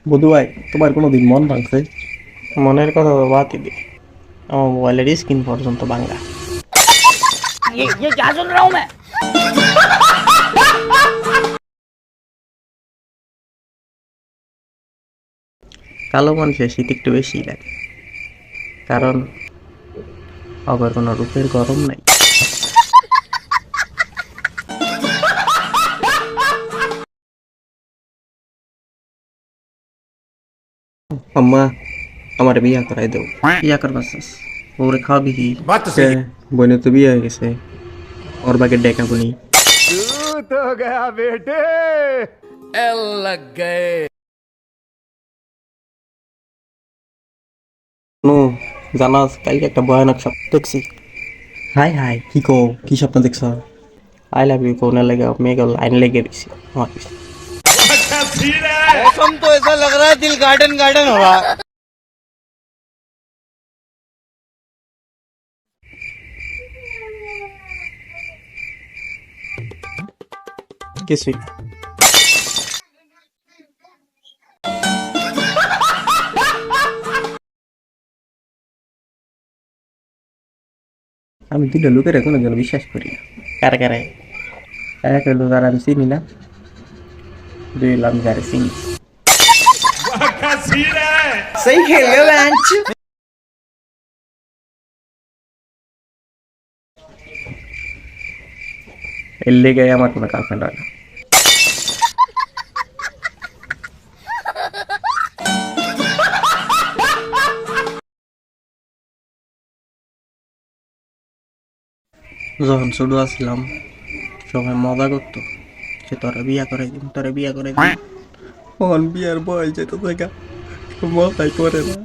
বধু ভাই, তোমার কোনোদিন মন ভাঙছে? মনের কথা তো বাদই দে, আমার মোবাইলের স্ক্রিন পর্যন্ত ভাঙ্গা। ये क्या सुन रहा हूँ मैं। কালো মানুষের শীত একটু বেশি লাগে, কারণ আবার কোনো রূপের গরম নাই। আম্মা, আমার বিয়া করাই দেও। ইয়া করবাস ওরে খাওয়াবি কি? বোনের তো বিয়ে হয়ে গেছে, ওর বাকে ডেকা বনি। নো, জানাস কালকে একটা ভয়ানক স্বপ্ন দেখছি। হাই হাই, কি কো, কি স্বপ্ন দেখছ? আই লাভ ইউ কোনে লেগে মেঘ লাইন লেগে দিছি আমার পিছে। मौसम तो ऐसा लग रहा है दिल गार्डन गार्डन हो रहा है। কিছুই না। আমি দুইটা লোকের কোনো যেন বিশ্বাস করি না। কারে কারে? এক হলো যারা আমি চিনি না, দুই হলো আমি যারা চিনি। सही खेल गया बेंच। এর লেগে আমার কোনো গার্লফ্রেন্ড হয় না। যখন ছোট আসছিলাম সবাই মজা করতো যে তোরা বিয়া করে দিন, তোরা বিয়া করে দিন। বিয়ার বয়স যেটা দেখা মাথায় করে না।